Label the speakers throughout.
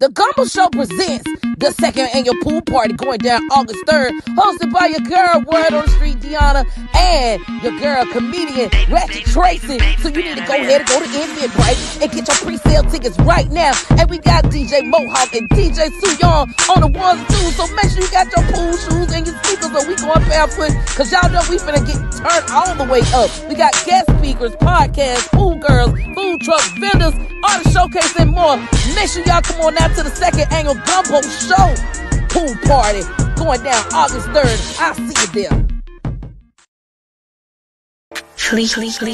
Speaker 1: The Gumbo Show presents the second annual pool party going down August 3rd, hosted by your girl, Word on the Street, Deanna, and your girl, comedian, Ratchet Tracy. So you need to go ahead and go to Eventbrite and get your pre-sale tickets right now. And we got DJ Mohawk and DJ Suyon on the ones and twos. So make sure you got your pool shoes and your sneakers, or we going barefoot, because y'all know we finna get turned all the way up. We got guest speakers, podcasts, pool girls, food trucks, vendors, artist showcase, and more. Make sure y'all come on out to the second annual Gumbo Show pool party going down August 3rd. I'll see you there.
Speaker 2: Fleet DJ.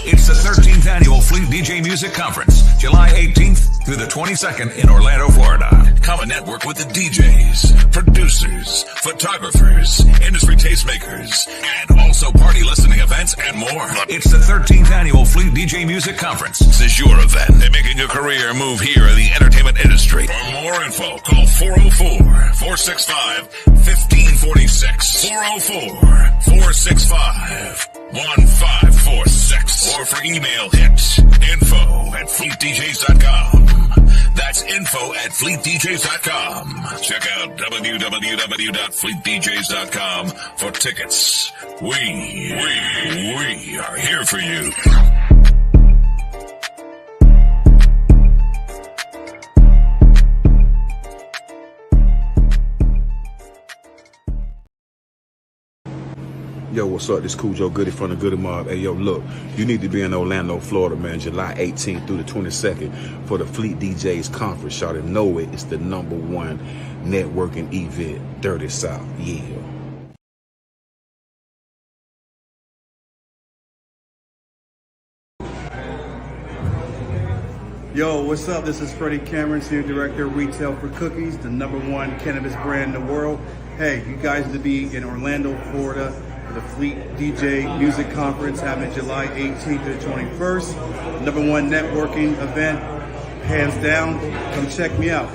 Speaker 3: It's the 13th annual Fleet DJ Music Conference, July 18th through the 22nd in Orlando, Florida. Come and network with the DJs, producers, photographers, industry tastemakers, and also party listening events and more. It's the 13th annual Fleet DJ Music Conference. This is your event and making a career move here in the entertainment industry. For more info, call 404-465-1546. 404-465-1546. Or for email, hit info@fleetdjs.com. That's info@fleetdjs.com. Check out www.fleetdjs.com for tickets. We are here for you.
Speaker 4: Yo, what's up? This Cool Joe Goody from the Goody Mob. Hey, yo, look, you need to be in Orlando, Florida, man, July 18th through the 22nd for the Fleet DJs Conference. Y'all didn't know it. It's the #1 networking event, Dirty South. Yeah.
Speaker 5: Yo, what's up? This is Freddie Cameron, Senior Director, Retail for Cookies, the #1 cannabis brand in the world. Hey, you guys need to be in Orlando, Florida, for the Fleet DJ Music Conference happening July 18th to the 21st. #1 networking event, hands down. Come check me out.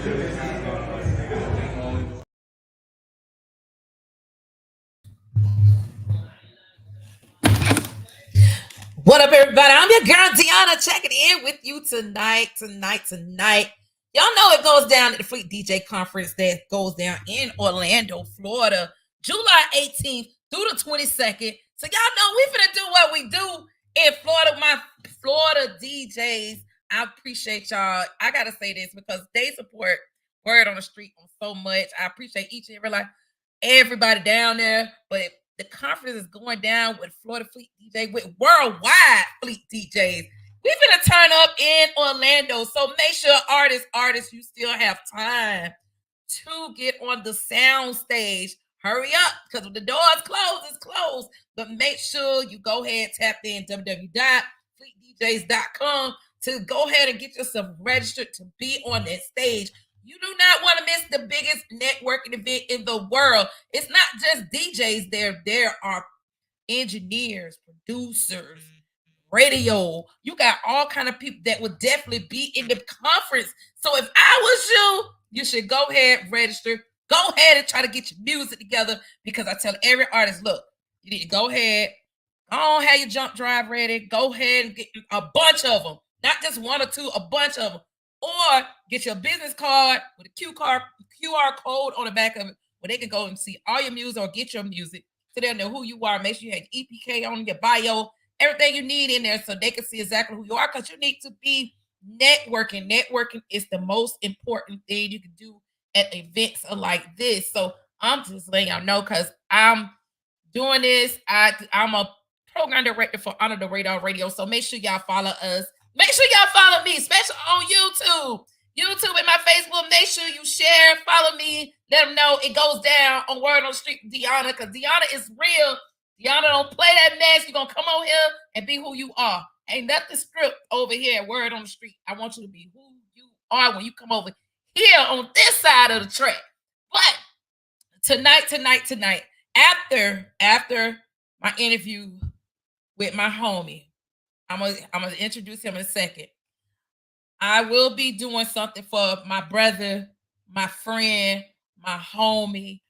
Speaker 1: What up, everybody? I'm your girl, Deanna, checking in with you tonight. Y'all know it goes down at the Fleet DJ Conference that goes down in Orlando, Florida, July 18th through the 22nd. So y'all know we finna do what we do in Florida, my Florida DJs. I appreciate y'all. I gotta say this because they support Word on the Street on so much. I appreciate each and everybody down there. But the conference is going down with Florida Fleet DJ, with worldwide Fleet DJs. We're gonna turn up in Orlando, so make sure artists, you still have time to get on the sound stage. Hurry up, because when the doors close, it's closed. But make sure you go ahead, tap in www.fleetdjs.com to go ahead and get yourself registered to be on that stage. You do not want to miss the biggest networking event in the world. It's not just DJs there. There are engineers, producers, radio. You got all kind of people that would definitely be in the conference. So if I was you should go ahead, register. Go ahead and try to get your music together, because I tell every artist, look, you need to go ahead, go on, have your jump drive ready. Go ahead and get a bunch of them, not just one or two, a bunch of them. Or get your business card with a QR code on the back of it, where they can go and see all your music or get your music, so they'll know who you are. Make sure you have EPK on your bio, everything you need in there, so they can see exactly who you are, because you need to be networking. Networking is the most important thing you can do at events like this. So I'm just letting y'all know, because I'm doing this. I'm a program director for Under the Radar Radio, so make sure y'all follow us. Make sure y'all follow me, especially on YouTube and my Facebook. Make sure you share, follow me, let them know it goes down on Word on the Street with Deanna, because Deanna is real. Deanna don't play that mess. You're going to come on here and be who you are. Ain't nothing script over here at Word on the Street. I want you to be who you are when you come over here on this side of the track. But tonight, after my interview with my homie, I'm gonna introduce him in a second. I will be doing something for my brother, my friend, my homie,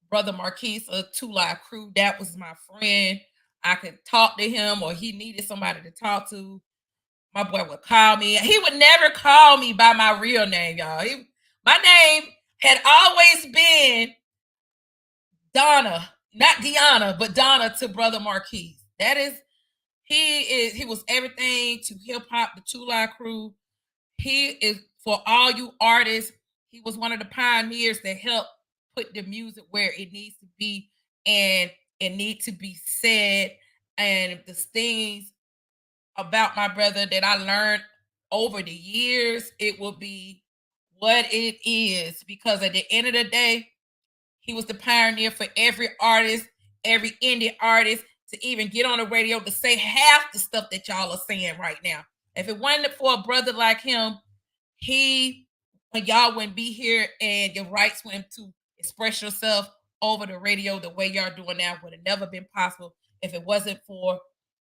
Speaker 1: Brother Marquise of Two Live Crew. That was my friend. I could talk to him, or he needed somebody to talk to. my boy would call me. He would never call me by my real name, y'all. My name had always been Donna, not Deanna, but Donna to Brother Marquise. He was everything to hip hop, the Two Line Crew. He is for all you artists. He was one of the pioneers that helped put the music where it needs to be and it needs to be said. And the things about my brother that I learned over the years, it will be what it is. Because at the end of the day, he was the pioneer for every artist, every indie artist to even get on the radio to say half the stuff that y'all are saying right now. If it wasn't for a brother like him, y'all wouldn't be here and your rights wouldn't to express yourself over the radio the way y'all doing now would have never been possible if it wasn't for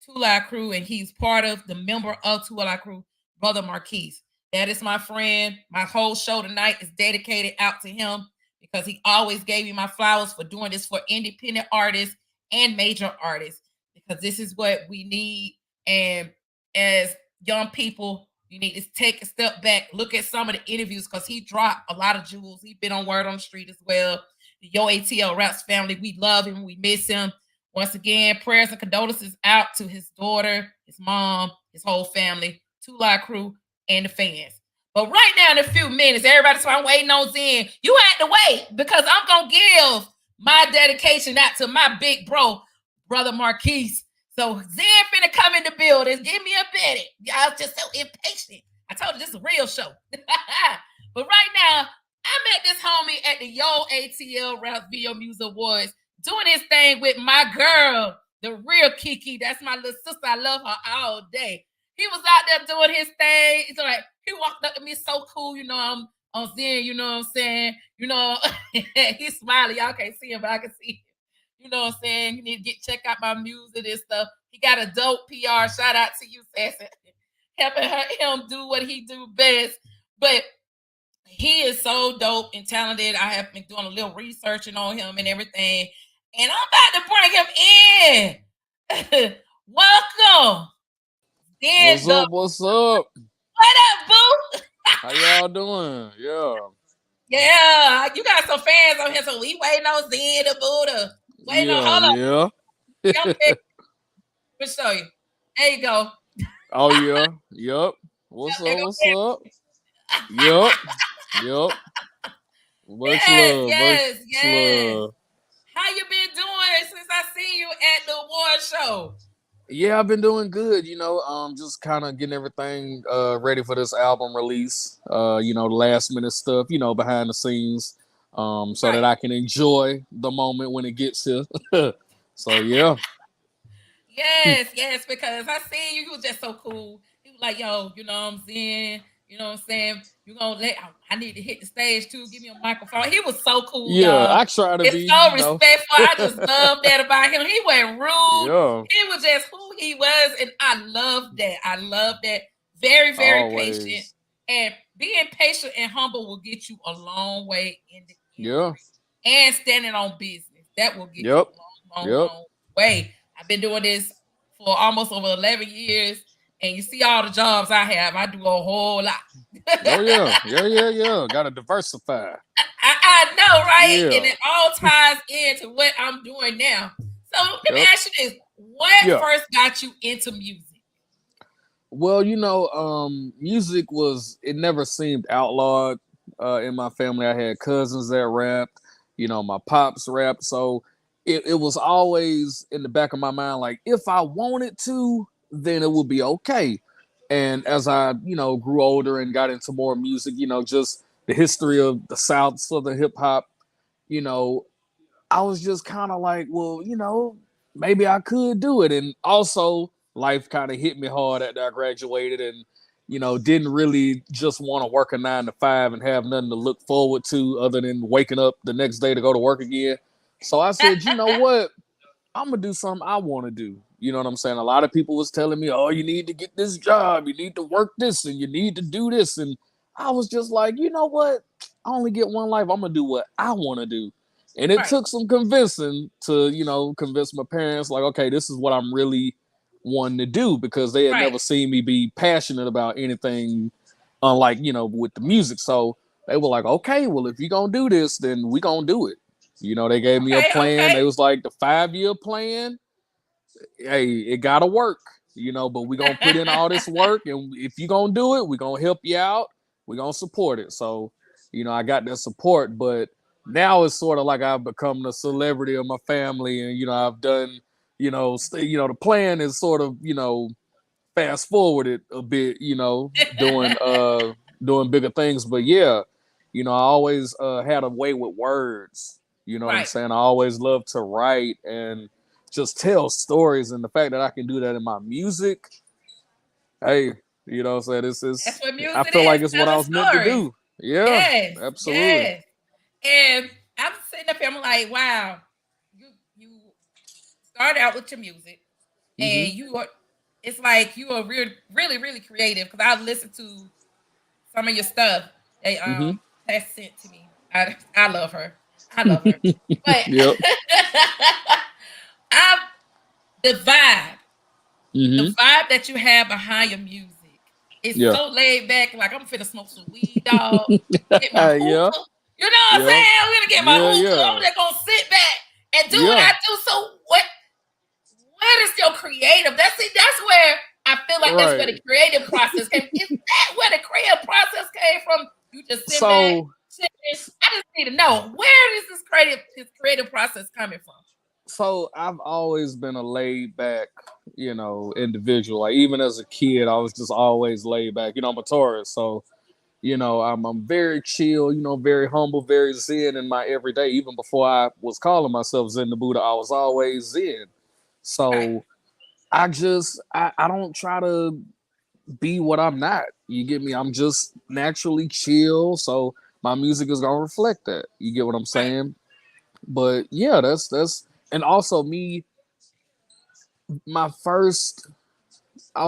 Speaker 1: Two Line Crew, and he's part of the member of Two Line Crew, Brother Marquise. That is my friend. My whole show tonight is dedicated out to him because he always gave me my flowers for doing this for independent artists and major artists, because this is what we need. And as young people, you need to take a step back, look at some of the interviews, because he dropped a lot of jewels. He's been on Word on the Street as well. The Yo ATL Raps family, we love him. We miss him. Once again, prayers and condolences out to his daughter, his mom, his whole family, Two Line Crew, and the fans. But right now, in a few minutes, everybody's waiting on Zen. You had to wait because I'm going to give my dedication out to my big bro, Brother Marquise. So Zen finna come in the building. Give me a minute. Y'all just so impatient. I told you this is a real show. But right now, I met this homie at the Yo ATL Rap Video Music Awards doing his thing with my girl, the real Kiki. That's my little sister. I love her all day. He was out there doing his thing. It's like he walked up to me so cool, I'm on Zen, you know what I'm saying? He's smiling. Y'all can't see him, but I can see him. You know what I'm saying? You need to check out my music and stuff. He got a dope PR. Shout out to you, Sassy. Helping him do what he do best. But he is so dope and talented. I have been doing a little researching on him and everything. And I'm about to bring him in. Welcome.
Speaker 6: What's up?
Speaker 1: What up, boo?
Speaker 6: How y'all doing?
Speaker 1: Yeah, you got some fans on here, so we waiting on Zen the Buddha. Hold on. Let me show you. There you go.
Speaker 6: Oh yeah. Yup. What's up? Yup. Much love.
Speaker 1: Yes. How you been doing since I seen you at the award show?
Speaker 6: Yeah, I've been doing good, just kind of getting everything ready for this album release, last minute stuff, behind the scenes, so that I can enjoy the moment when it gets here. So, yeah.
Speaker 1: Yes, because I seen you was just so cool. He was like, yo, I'm Zen, you know what I'm saying? You're going to I need to hit the stage too, give me a microphone. He was so cool,
Speaker 6: y'all. I try to
Speaker 1: be. So respectful. I just love that about him. He wasn't rude.
Speaker 6: Yeah.
Speaker 1: He was just who he was, and I love that. Very, very patient. And being patient and humble will get you a long way in the industry. And standing on business. That will get you a long way. I've been doing this for almost over 11 years. And you see all the jobs I have. I do a whole lot.
Speaker 6: Yeah. Gotta diversify.
Speaker 1: I know, right?
Speaker 6: Yeah.
Speaker 1: And it all ties into what I'm doing now. So let me ask you this. What first got you into music?
Speaker 6: Well, music it never seemed outlawed in my family. I had cousins that rapped, my pops rapped. So it was always in the back of my mind, like, if I wanted to, then it would be okay. And as I, grew older and got into more music, just the history of the South, Southern hip hop, I was just kind of like, well, maybe I could do it. And also life kind of hit me hard after I graduated and, didn't really just want to work a 9 to 5 and have nothing to look forward to other than waking up the next day to go to work again. So I said, you know what? I'm going to do something I want to do. You know what I'm saying? A lot of people was telling me, oh, you need to get this job. You need to work this and you need to do this. And I was just like, you know what? I only get one life. I'm going to do what I want to do. And it took some convincing to, convince my parents, like, okay, this is what I'm really wanting to do because they had
Speaker 1: Right.
Speaker 6: never seen me be passionate about anything unlike, with the music. So they were like, okay, well, if you're going to do this, then we going to do it. They gave me a
Speaker 1: Okay.
Speaker 6: plan.
Speaker 1: Okay.
Speaker 6: It was like the 5-year plan. Hey, it got to work, but we're going to put in all this work. And if you're going to do it, we're going to help you out. We're going to support it. So, I got that support. But now it's sort of like I've become the celebrity of my family. And, I've done, the plan is sort of, fast forwarded a bit, doing bigger things. But yeah, I always had a way with words. You know what I'm
Speaker 1: Right.
Speaker 6: saying? I always loved to write and just tell stories, and the fact that I can do that in my music, hey, what I'm saying?
Speaker 1: That's what music
Speaker 6: I feel
Speaker 1: is.
Speaker 6: like it's what I
Speaker 1: Telling
Speaker 6: was meant to
Speaker 1: stories.
Speaker 6: do. Yeah,
Speaker 1: Yes.
Speaker 6: absolutely.
Speaker 1: Yes. And I'm sitting up here, I'm like, wow, you started out with your music, and it's like you are really, really creative, because I've listened to some of your stuff they has sent to me. I love her. I love her. But
Speaker 6: Yep.
Speaker 1: I the vibe.
Speaker 6: Mm-hmm.
Speaker 1: The vibe that you have behind your music is so laid back. Like, I'm finna smoke some weed, dog. Get my hookah.
Speaker 6: Yeah.
Speaker 1: You know what I'm saying? I'm gonna get my hookah.
Speaker 6: Yeah.
Speaker 1: I'm just gonna sit back and do what I do. So what is your creative? That's where I feel like that's where the creative process came. Is that where the creative process came from? You just sit back. I just need to know, where is this creative process coming from?
Speaker 6: So I've always been a laid back, individual. Like, even as a kid, I was just always laid back. I'm a Taurus, so I'm very chill, very humble, very zen in my everyday. Even before I was calling myself Zen the Buddha, I was always zen. So I don't try to be what I'm not. You get me? I'm just naturally chill. So my music is gonna reflect that. You get what I'm saying? But yeah, that's and also me, I'll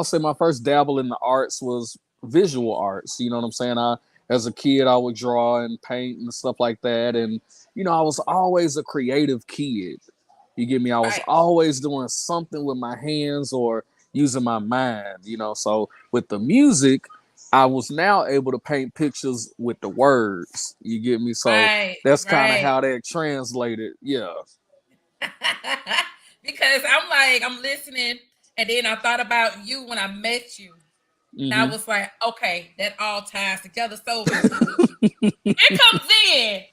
Speaker 6: say my first dabble in the arts was visual arts. You know what I'm saying? As a kid, I would draw and paint and stuff like that. And, I was always a creative kid. You get me? I was always doing something with my hands or using my mind, So with the music, I was now able to paint pictures with the words. You get me? So that's kind of how that translated. Yeah.
Speaker 1: Because I'm listening, and then I thought about you when I met you. And I was like, okay, that all ties together. So it comes in.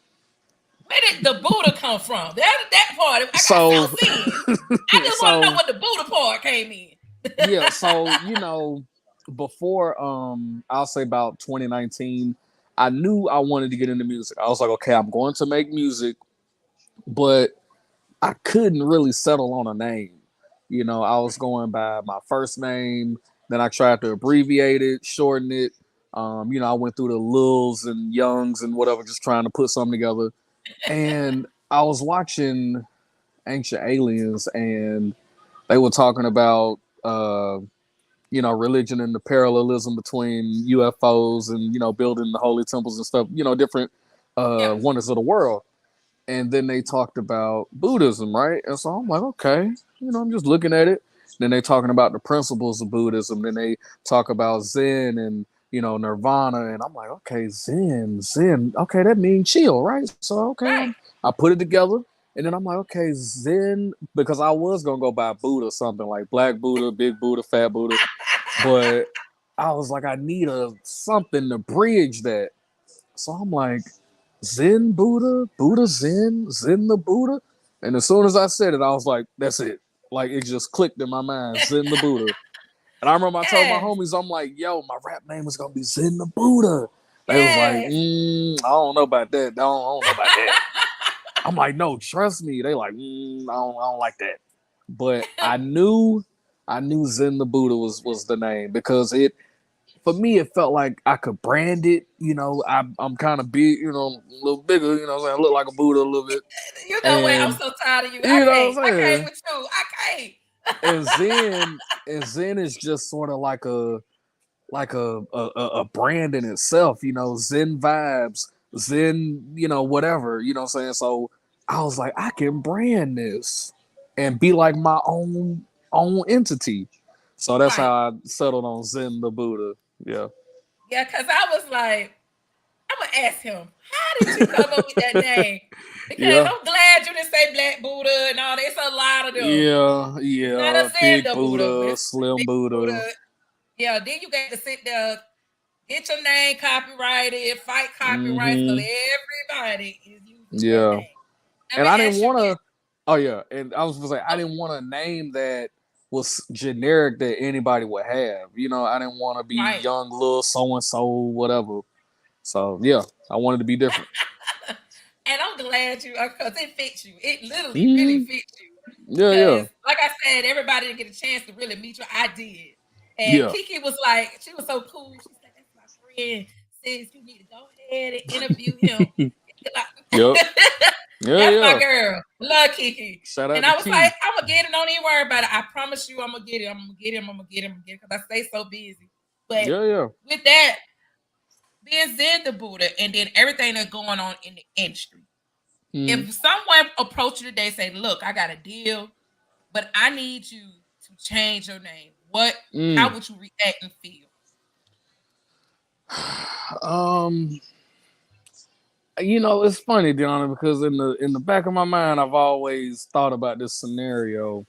Speaker 1: Where did the Buddha come from? That part. I just want to know what the Buddha part came in.
Speaker 6: Yeah, so before I'll say about 2019, I knew I wanted to get into music. I was like, okay, I'm going to make music, but I couldn't really settle on a name. I was going by my first name, then I tried to abbreviate it, shorten it. I went through the Lils and Youngs and whatever, just trying to put something together. And I was watching Ancient Aliens, and they were talking about religion and the parallelism between UFOs and building the holy temples and stuff, different wonders of the world. And then they talked about Buddhism, right? And so I'm like, okay, I'm just looking at it. Then they talking about the principles of Buddhism. Then they talk about Zen and Nirvana, and I'm like, okay, Zen, okay, that means chill, right? So okay, I put it together. And then I'm like, okay, Zen, because I was going to go by Buddha, something like Black Buddha, Big Buddha, Fat Buddha. But I was like, I need something to bridge that. So I'm like, Zen Buddha, Buddha Zen, Zen the Buddha. And as soon as I said it, I was like, that's it. Like, it just clicked in my mind, Zen the Buddha. And I remember I told my homies, I'm like, yo, my rap name was going to be Zen the Buddha. They was like, I don't know about that. I don't know about that. I'm like, no, trust me. They like, I don't like that. But I knew Zen the Buddha was the name, because for me, it felt like I could brand it. I'm kind of big, a little bigger, I look like a Buddha a little bit.
Speaker 1: What? I'm so tired of you. I can't with you. I can't.
Speaker 6: And Zen is just sort of like a brand in itself, Zen vibes, Zen, whatever, what I'm saying? So I was like, I can brand this and be like my own entity. So that's
Speaker 1: Right.
Speaker 6: how I settled on Zen the Buddha. Yeah.
Speaker 1: Yeah, because I was like, I'm gonna ask him, how did you come up with that name? Because
Speaker 6: Yeah.
Speaker 1: I'm glad you didn't say Black Buddha and all that. It's a lot of them.
Speaker 6: Yeah.
Speaker 1: It's not
Speaker 6: Yeah.
Speaker 1: a Zen
Speaker 6: Big
Speaker 1: the Buddha, but
Speaker 6: Buddha,
Speaker 1: it's
Speaker 6: Slim
Speaker 1: Big
Speaker 6: Buddha.
Speaker 1: Yeah, then you got to sit there, get your name copyrighted, fight copyright, so
Speaker 6: Mhm.
Speaker 1: everybody is using your
Speaker 6: Yeah.
Speaker 1: name. Let
Speaker 6: And
Speaker 1: me
Speaker 6: I didn't
Speaker 1: ask you
Speaker 6: want
Speaker 1: this.
Speaker 6: to. Oh yeah. And I was gonna say I didn't want a name that was generic that anybody would have. You know, I didn't want to be
Speaker 1: Right.
Speaker 6: young little so and so whatever. So yeah, I wanted to be different.
Speaker 1: And I'm glad you, because it fits you. It literally really
Speaker 6: Mhm.
Speaker 1: fits you.
Speaker 6: Yeah. Yeah.
Speaker 1: Because, like I said, everybody didn't get a chance to really meet you. I did. And
Speaker 6: Yeah.
Speaker 1: Kiki was like, she was so cool. She said, that's my friend. Sis, you need to go ahead and interview him.
Speaker 6: Yep. Yeah.
Speaker 1: That's my
Speaker 6: Yeah.
Speaker 1: girl. Love Kiki.
Speaker 6: Shout out
Speaker 1: And
Speaker 6: to
Speaker 1: I was
Speaker 6: Key.
Speaker 1: like, I'm going to get it. Don't even worry about it. I promise you I'm going to get it. I'm going to get him. I'm going to get him. Because I stay so busy. But
Speaker 6: Yeah. Yeah.
Speaker 1: with that, being Zen the Buddha and then everything that's going on in the industry.
Speaker 6: Mhm.
Speaker 1: If someone approached you today and say, look, I got a deal, but I need you to change your name, how would you react and feel?
Speaker 6: You know, it's funny, Deanna, because in the back of my mind, I've always thought about this scenario.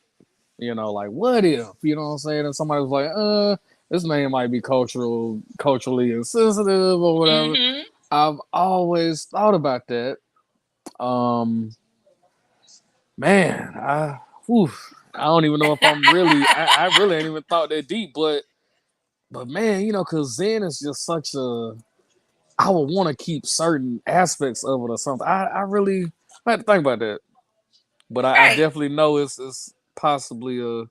Speaker 6: You know, like what if, you know what I'm saying? And somebody was like, this name might be culturally insensitive or whatever.
Speaker 1: Mm-hmm.
Speaker 6: I've always thought about that. Man, I don't even know if I'm really I really ain't even thought that deep, but man, you know, because Zen is just such a I would want to keep certain aspects of it or something. I really I had to think about that. But I
Speaker 1: Right.
Speaker 6: definitely know it's possibly a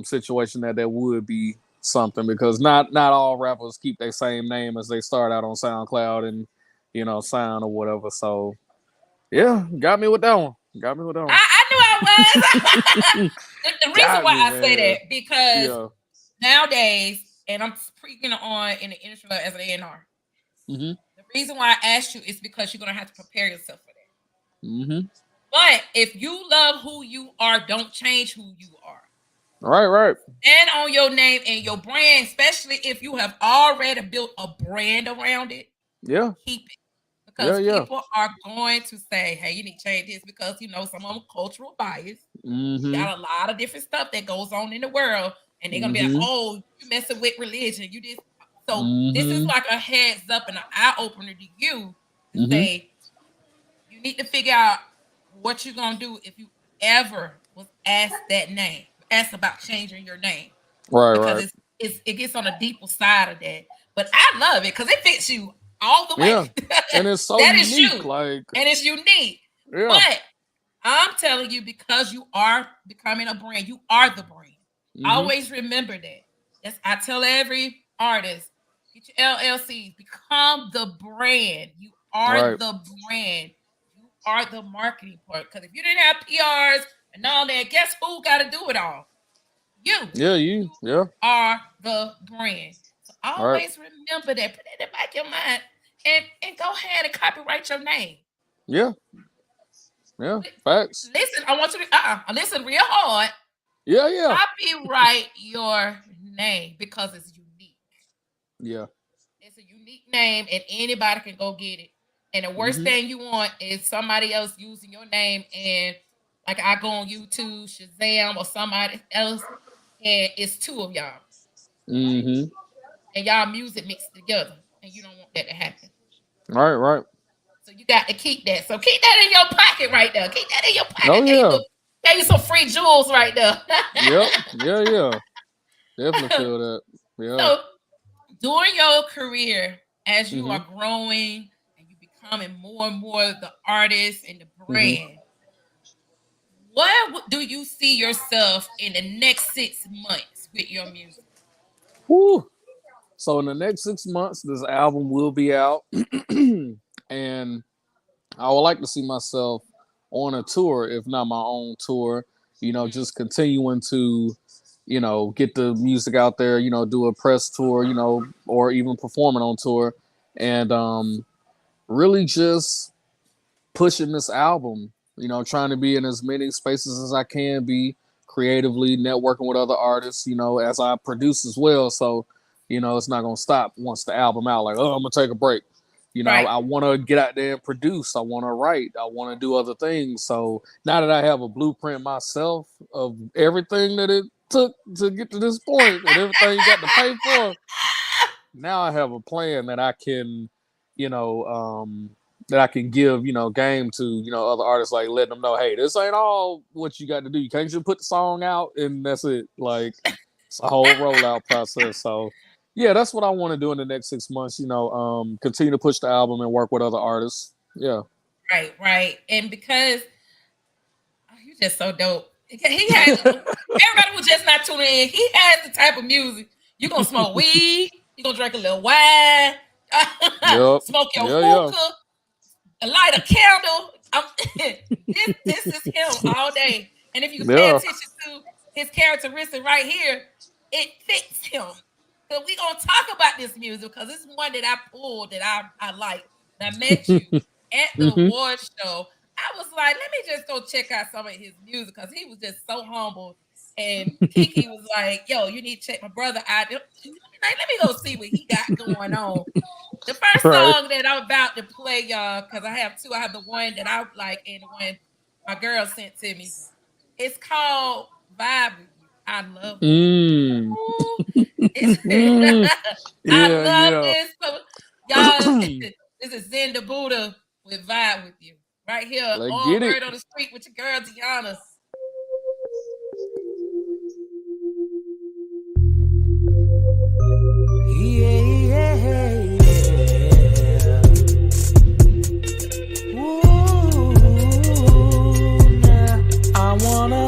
Speaker 6: situation that would be something because not all rappers keep their same name as they start out on SoundCloud and you know Sound or whatever. So yeah, got me with that one. Got me with that one.
Speaker 1: I knew I was. The reason
Speaker 6: Got
Speaker 1: why
Speaker 6: me,
Speaker 1: I say
Speaker 6: man.
Speaker 1: that, because
Speaker 6: Yeah.
Speaker 1: nowadays, and I'm speaking on in the industry as an A&R,
Speaker 6: Mm-hmm.
Speaker 1: the reason why I asked you is because you're going to have to prepare yourself for that.
Speaker 6: Mm-hmm.
Speaker 1: But if you love who you are, don't change who you are.
Speaker 6: Right.
Speaker 1: Stand on your name and your brand, especially if you have already built a brand around it.
Speaker 6: Yeah.
Speaker 1: Keep it. Because
Speaker 6: Yeah.
Speaker 1: people are going to say, hey, you need to change this because, you know, some of them cultural bias.
Speaker 6: Mm-hmm.
Speaker 1: Got a lot of different stuff that goes on in the world. And they're going to be like, oh, you messing with religion. You did. So this is like a heads up and an eye opener to you to say, you need to figure out what you're going to do if you ever was asked that name, asked about changing your name. Because it gets on a deeper side of that. But I love it because it fits you all the way.
Speaker 6: Yeah. And it's so
Speaker 1: that
Speaker 6: unique.
Speaker 1: is you.
Speaker 6: Like,
Speaker 1: and it's unique.
Speaker 6: Yeah.
Speaker 1: But I'm telling you, because you are becoming a brand, you are the brand. Always remember that. I tell every artist, get your LLCs, become the brand. You are the brand. You are the marketing part. Because if you didn't have PRs and all that, guess who got to do it all? You.
Speaker 6: Yeah, you. Yeah.
Speaker 1: Are the brand. So always remember that. Put that in the back of your mind and go ahead and copyright your name.
Speaker 6: Yeah. Yeah. Facts.
Speaker 1: Listen, I want you to listen real hard.
Speaker 6: Yeah.
Speaker 1: Copyright your name because it's unique.
Speaker 6: Yeah.
Speaker 1: It's a unique name and anybody can go get it. And the worst thing you want is somebody else using your name and like I go on YouTube, Shazam, or somebody else, and it's two of y'all.
Speaker 6: Mm-hmm.
Speaker 1: And y'all music mixed together. And you don't want that to happen.
Speaker 6: Right.
Speaker 1: So you got to keep that. So keep that in your pocket right there. Keep that in your pocket.
Speaker 6: Oh, yeah.
Speaker 1: Gave you some free jewels right there.
Speaker 6: Yep. Yeah. Definitely feel that. Yeah.
Speaker 1: So during your career, as you are growing and you becoming more and more the artist and the brand, what do you see yourself in the next 6 months with your music?
Speaker 6: Woo. So in the next 6 months, this album will be out. And I would like to see myself on a tour, if not my own tour, you know, just continuing to, you know, get the music out there, you know, do a press tour, you know, or even performing on tour and really just pushing this album, you know, trying to be in as many spaces as I can be, creatively, networking with other artists, as I produce as well. So, it's not gonna stop once the album out. Like, oh, I'm gonna take a break.
Speaker 1: Right.
Speaker 6: I want to get out there and produce. I want to write. I want to do other things. So now that I have a blueprint myself of everything that it took to get to this point and everything you got to pay for, now I have a plan that I can, give, game to, other artists, like letting them know, hey, this ain't all what you got to do. You can't just put the song out and that's it. Like, it's a whole rollout process. So yeah, that's what I want to do in the next 6 months, continue to push the album and work with other artists. Yeah.
Speaker 1: Right. And because you're just so dope. He has everybody was just not tuning in. He has the type of music. You're gonna smoke weed, you're gonna drink a little wine, smoke your hookah, light a candle. This is him all day. And if you pay attention to his characteristic right here, it fits him. So we're going to talk about this music because it's one that I pulled that I like. And I met you at the award show. I was like, let me just go check out some of his music because he was just so humble. And Kiki was like, yo, you need to check my brother out. Like, let me go see what he got going on. The first song that I'm about to play, y'all, because I have two. I have the one that I like and the one my girl sent to me. It's called Vibe With You. I love it. I love this. So, y'all, this is Zen the Buddha with Vibe With You. Right here on Word on the Street with your girl, Deanna.
Speaker 7: Ooh, yeah. I wanna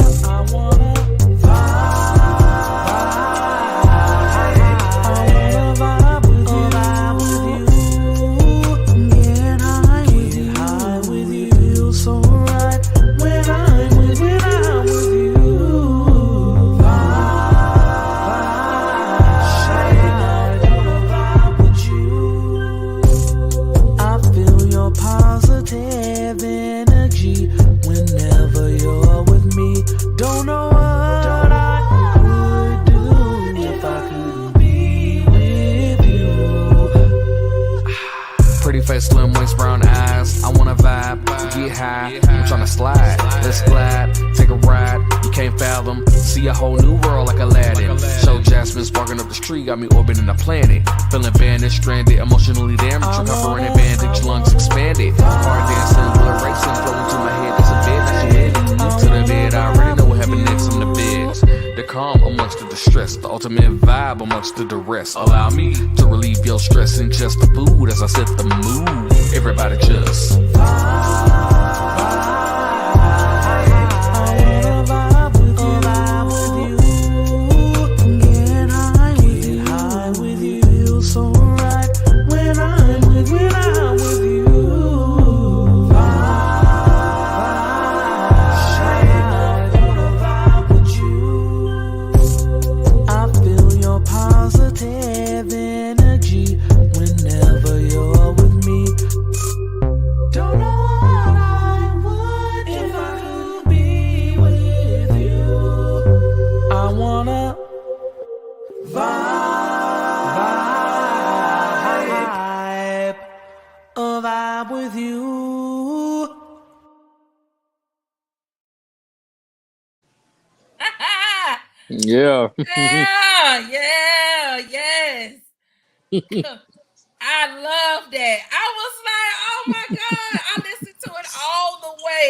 Speaker 7: positive energy whenever you're with me. Don't know what I would do if I could be with you. Pretty face, slim waist, brown eyes. I wanna vibe, get high. I'm tryna slide, let's glide, take a ride. You can't fathom, see a whole new world like Aladdin. Show Jasmine sparking up the street, got me orbiting the planet. Feeling vanished, stranded, emotionally damaged, recovering a bandage, lungs expanded. Hard dancing, blood racing, flowing to my head. That's a bed, that's your head. Move to the bed, I already know what happened next. I'm the beds. The calm amongst the distress, the ultimate vibe amongst the duress. Allow me to relieve your stress in just the food as I set the mood. Everybody just positive energy whenever you're with me. Don't know what I would if I could be with you. I wanna vibe with you.
Speaker 6: Yeah.
Speaker 1: Yes. I love that. I was like, oh my God. I listened to it all the way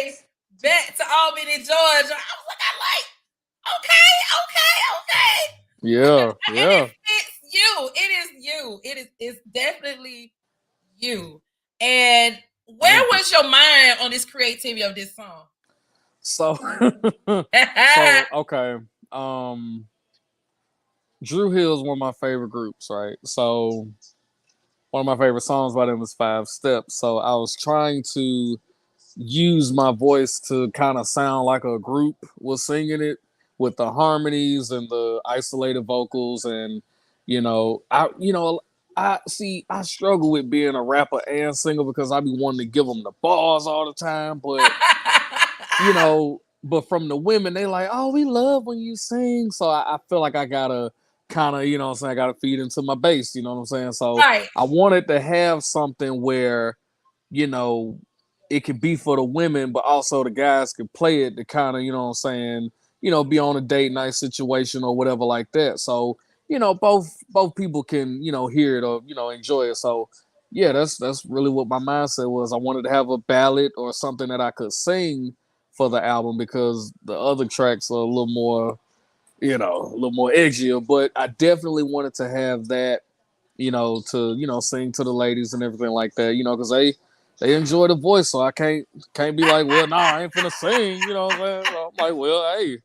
Speaker 1: back to Albany, Georgia. I was like, okay.
Speaker 6: Yeah.
Speaker 1: And it's you. It is you. It's definitely you. And where was your mind on this creativity of this song?
Speaker 6: So okay. Drew Hill is one of my favorite groups, right? So one of my favorite songs by them is 5 Steps. So I was trying to use my voice to kind of sound like a group was singing it with the harmonies and the isolated vocals. And, I struggle with being a rapper and singer because I be wanting to give them the bars all the time. But, but from the women, they like, oh, we love when you sing. So I feel like I gotta kind of, you know what I'm saying, I gotta feed into my bass, you know what I'm saying? So
Speaker 1: Right.
Speaker 6: I wanted to have something where, you know, it could be for the women, but also the guys could play it to kind of, you know what I'm saying, you know, be on a date night situation or whatever like that. So, you know, both people can, you know, hear it or, you know, enjoy it. So yeah, that's really what my mindset was. I wanted to have a ballad or something that I could sing for the album because the other tracks are a little more, you know, a little more edgier. But I definitely wanted to have that, you know, to, you know, sing to the ladies and everything like that, you know, because they enjoy the voice. So I can't be like, well, nah, I ain't finna sing, you know what I'm saying? So I'm like, well, hey,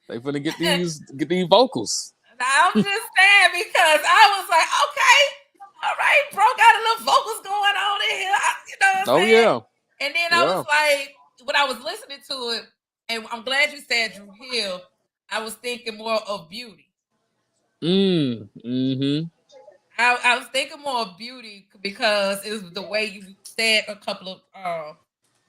Speaker 6: they finna get these vocals.
Speaker 1: I'm just saying because I was like, okay, all right, bro, got a little vocals going on in here. You know what I'm
Speaker 6: Oh
Speaker 1: saying?
Speaker 6: yeah.
Speaker 1: And then I
Speaker 6: Yeah.
Speaker 1: was like, when I was listening to it, and I'm glad you said Drew Hill, I was thinking more of Beauty.
Speaker 6: Mm-hmm.
Speaker 1: I was thinking more of Beauty because it was the way you said a couple of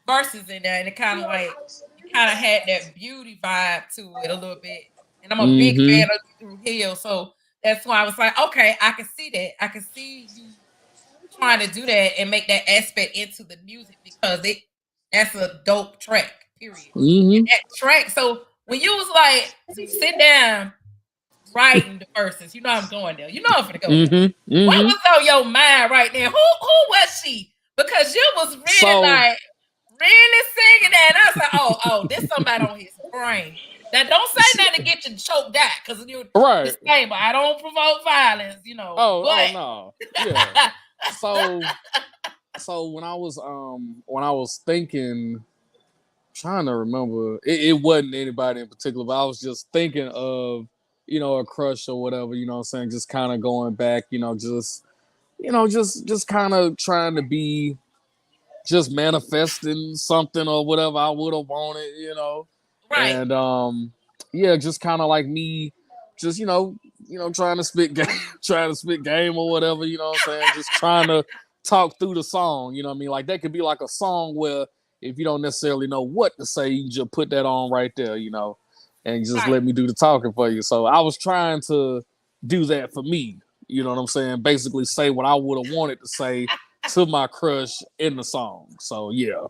Speaker 1: verses in there, and it kind of like you kind of had that Beauty vibe to it a little bit. And I'm a big
Speaker 6: Mm-hmm.
Speaker 1: fan of Drew Hill, so that's why I was like, okay, I can see that. I can see you trying to do that and make that aspect into the music because that's a dope track, period. And
Speaker 6: Mm-hmm.
Speaker 1: that track, so when you was like to sit down writing the verses, you know I'm going there. You know I'm gonna go there.
Speaker 6: Mm-hmm.
Speaker 1: What
Speaker 6: Mm-hmm.
Speaker 1: was on your mind right now? Who was she? Because you was really
Speaker 6: So
Speaker 1: like really singing that. And I was like, oh, this somebody on his brain. Now don't say nothing to get you choked out because you
Speaker 6: right.
Speaker 1: disclaimer. I don't provoke violence, you know.
Speaker 6: Oh
Speaker 1: But
Speaker 6: no. Yeah. So when I was thinking, trying to remember, it wasn't anybody in particular, but I was just thinking of, you know, a crush or whatever, you know what I'm saying, just kind of going back, just kind of trying to be just manifesting something or whatever I would have wanted, you know.
Speaker 1: right,
Speaker 6: And yeah, just kind of like me, just trying to spit game, trying to spit game or whatever, you know what I'm saying, just trying to talk through the song, you know what I mean? Like that could be like a song where if you don't necessarily know what to say, you just put that on right there, you know, and just
Speaker 1: right.
Speaker 6: let me do the talking for you. So I was trying to do that for me, you know what I'm saying? Basically say what I would have wanted to say to my crush in the song. So yeah.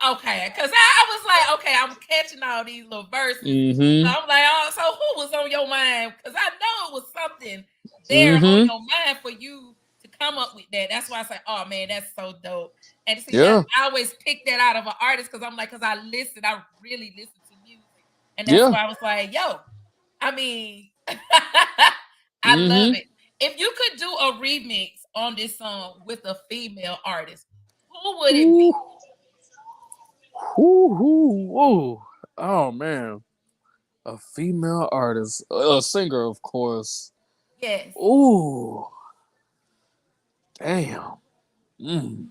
Speaker 1: Okay, because I was like, okay, I'm catching all these little verses. So
Speaker 6: Mm-hmm.
Speaker 1: I'm like, oh, so who was on your mind? Because I know it was something there on
Speaker 6: Mm-hmm.
Speaker 1: your mind for you to come up with that. That's why I say, oh man, that's so dope. And see,
Speaker 6: Yeah.
Speaker 1: I always pick that out of an artist because I'm like, because I really listen to music. And that's
Speaker 6: Yeah.
Speaker 1: why I was like, yo, I mean, I love
Speaker 6: Mm-hmm.
Speaker 1: it. If you could do a remix on this song with a female artist, who would it be?
Speaker 6: Ooh. Ooh, ooh, ooh. Oh man. A female artist. A singer, of course.
Speaker 1: Yes.
Speaker 6: Ooh. Damn. Mm.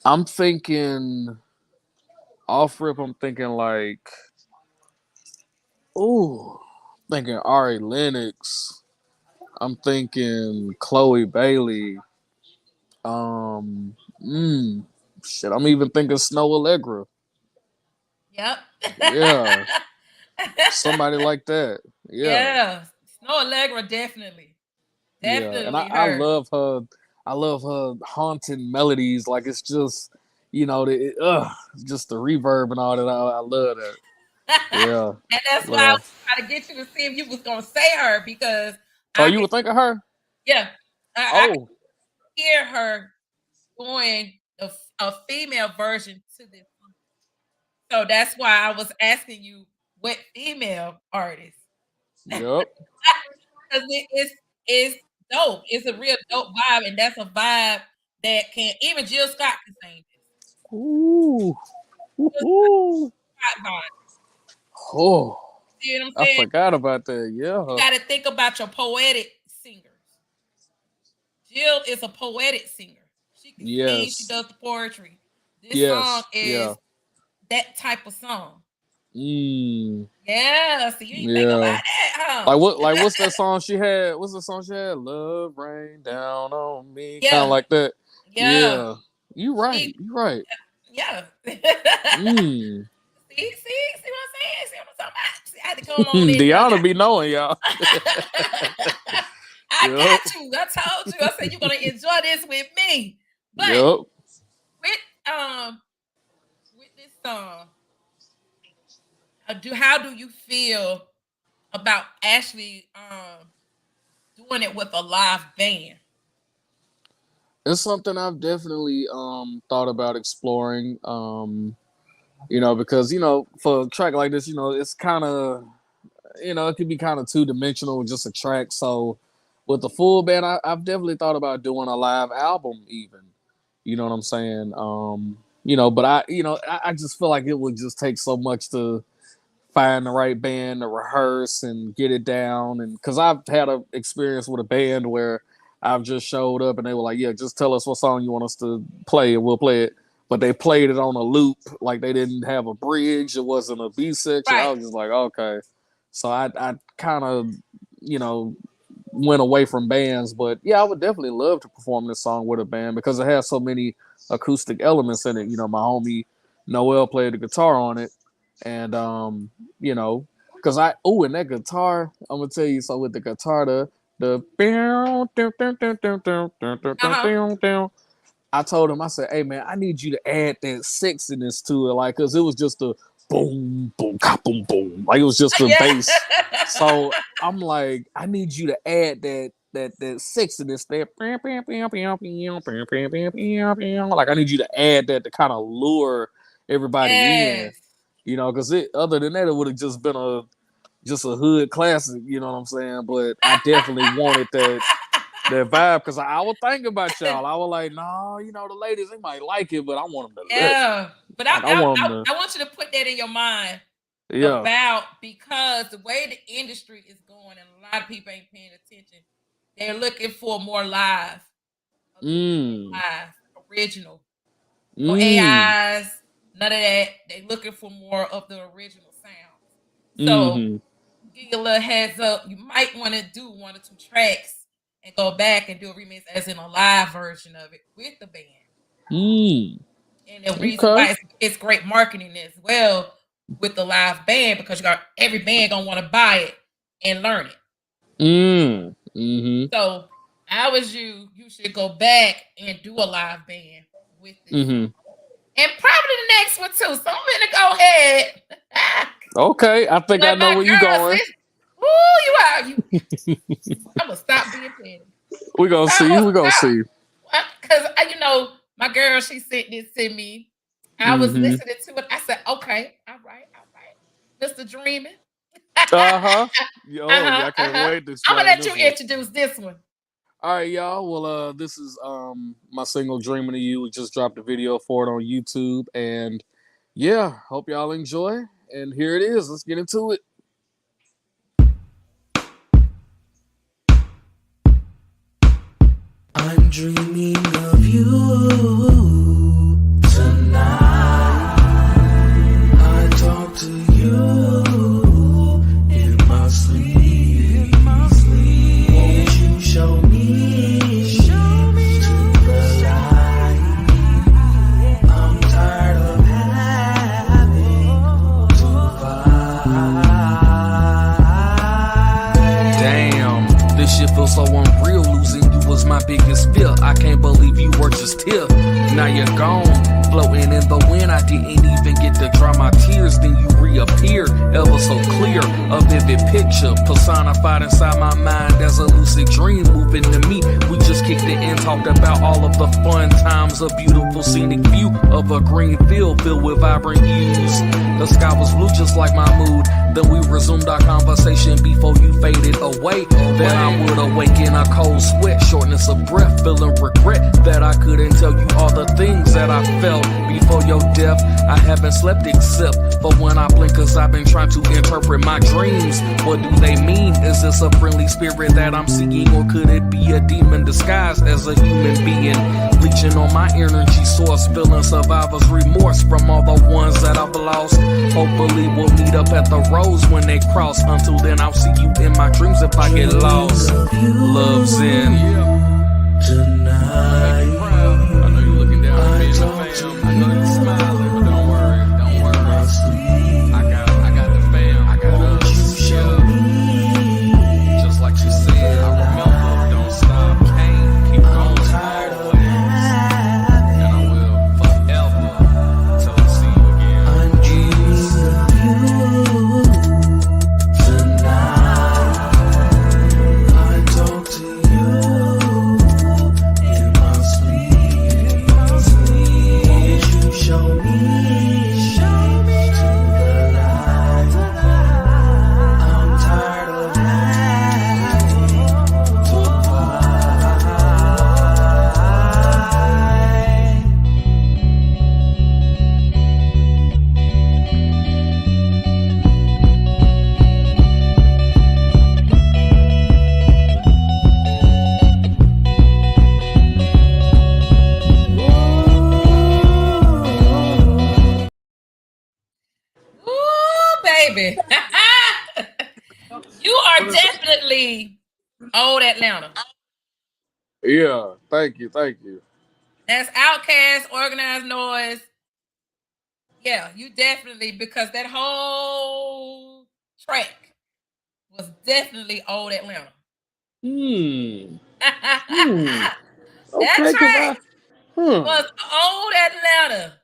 Speaker 6: I'm thinking off rip, I'm thinking like, ooh. Thinking Ari Lennox. I'm thinking Chloe Bailey. Um mm, Shit. I'm even thinking Snow Allegra.
Speaker 1: Yep.
Speaker 6: Yeah. Somebody like that. Yeah.
Speaker 1: Yeah. Snow Allegra, definitely.
Speaker 6: Yeah, and
Speaker 1: Definitely her.
Speaker 6: I love her haunting melodies. Like it's just, just the reverb and all that. I love that. Yeah,
Speaker 1: And that's why I
Speaker 6: yeah.
Speaker 1: was trying to get you to see if you was gonna say her because
Speaker 6: Oh,
Speaker 1: I
Speaker 6: you
Speaker 1: could
Speaker 6: would think of her?
Speaker 1: yeah, I could
Speaker 6: Oh,
Speaker 1: hear her doing a female version to this. So that's why I was asking you what female artist.
Speaker 6: yep.
Speaker 1: Because it's dope. It's a real dope vibe, and that's a vibe that can even Jill Scott can sing this.
Speaker 6: Ooh,
Speaker 1: Jill
Speaker 6: ooh.
Speaker 1: Scott vibe.
Speaker 6: Oh,
Speaker 1: See what I'm
Speaker 6: I
Speaker 1: saying?
Speaker 6: forgot about that.
Speaker 1: You
Speaker 6: Yeah.
Speaker 1: got to think about your poetic singers. Jill is a poetic singer. She can sing. She
Speaker 6: Yes.
Speaker 1: does the poetry. This song
Speaker 6: Yes. Yeah.
Speaker 1: is that type of song.
Speaker 6: Mm.
Speaker 1: Yeah. So you ain't think about
Speaker 6: Yeah.
Speaker 1: that,
Speaker 6: Like
Speaker 1: huh?
Speaker 6: what's that song she had? What's the song she had? Love rain down on me. Kind of
Speaker 1: Yeah.
Speaker 6: like that.
Speaker 1: Yeah.
Speaker 6: Yeah. You
Speaker 1: She
Speaker 6: right. You right.
Speaker 1: yeah.
Speaker 6: Mm.
Speaker 1: See what I'm saying? See what I'm talking about? See, I had to go on in.
Speaker 6: Deanna be knowing y'all.
Speaker 1: I got you. I told you. I said you're gonna enjoy this with me. But with this song, how do you feel about actually doing it with a live band?
Speaker 6: It's something I've definitely thought about exploring. You know, because for a track like this, it's kind of it could be kind of two-dimensional with just a track. So with the full band, I've definitely thought about doing a live album even. You know what I'm saying? But I just feel like it would just take so much to find the right band to rehearse and get it down. And because I've had an experience with a band where I've just showed up and they were like, yeah, just tell us what song you want us to play and we'll play it. But they played it on a loop, like they didn't have a bridge. It wasn't a B section. Right. I was just like, okay. So I kind of, went away from bands. But yeah, I would definitely love to perform this song with a band because it has so many acoustic elements in it. My homie Noel played the guitar on it. And, because and that guitar, I'm going to tell you, so with the guitar, I told him, I said, hey, man, I need you to add that sexiness to it, like, because it was just a boom, boom, boom, boom. Like, it was just a bass. So I'm like, I need you to add that sexiness there. Like, I need you to add that to kind of lure everybody in, because other than that, it would have just been a hood classic, you know what I'm saying? But I definitely wanted that vibe because I was thinking about y'all. I was like, no, the ladies, they might like it, but I want them to
Speaker 1: listen. But I want you to put that in your mind because the way the industry is going and a lot of people ain't paying attention, they're looking for more live, original. No AIs, none of that. They're looking for more of the original sound. So give you a little heads up. You might want to do 1 or 2 tracks and go back and do a remix as in a live version of it with the band. And the reason why it's great marketing as well with the live band because you got every band gonna want to buy it and learn it. So I was you should go back and do a live band with this. And probably the next one too. So I'm gonna go ahead.
Speaker 6: Okay, I think I know where you're going.
Speaker 1: You are. I'm gonna stop being petty.
Speaker 6: We're gonna see.
Speaker 1: Because my girl, she sent this to me. I was listening to it. I said, okay, all right. Mr. Dreaming.
Speaker 6: I can't wait to
Speaker 1: I'm gonna let you introduce this one.
Speaker 6: All right, y'all. Well, this is my single "Dreaming of You." We just dropped a video for it on YouTube, and yeah, hope y'all enjoy. And here it is. Let's get into it.
Speaker 7: I'm dreaming of you tonight. I talk to you in my sleep. Won't you show me to the light? I'm tired of having to fight.
Speaker 8: Damn, this shit feels so unreal. Losing you was my biggest fear. I can't believe you were just here. Now you're gone, floating in the wind. I didn't even get to dry my tears. Then you reappeared, ever so clear. A vivid picture personified inside my mind as a lucid dream moving to me. We just kicked it and talked about all of the fun times. A beautiful scenic view of a green field filled with vibrant hues. The sky was blue just like my mood. Then we resumed our conversation before you faded away. Then I would awake in a cold sweat, shortness of breath, feeling regret that I couldn't tell you all the things that I felt before your death. I haven't slept except for when I blink, cause I've been trying to interpret my dreams. What do they mean? Is this a friendly spirit that I'm seeing, or could it be a demon disguised as a human being? Leeching on my energy source, feeling survivor's remorse from all the ones that I've lost. Hopefully we'll meet up at the roads when they cross. Until then, I'll see you in my dreams if I get lost. Love's in
Speaker 7: tonight.
Speaker 8: I know you're looking down at me, fam. I know you're smiling, but don't worry.
Speaker 7: In my sleep.
Speaker 1: Old Atlanta.
Speaker 6: Yeah, thank you.
Speaker 1: That's Outkast, Organized Noise. Yeah, you definitely, because that whole track was definitely Old Atlanta.
Speaker 6: Hmm.
Speaker 1: That
Speaker 6: Okay,
Speaker 1: track
Speaker 6: huh.
Speaker 1: was Old Atlanta.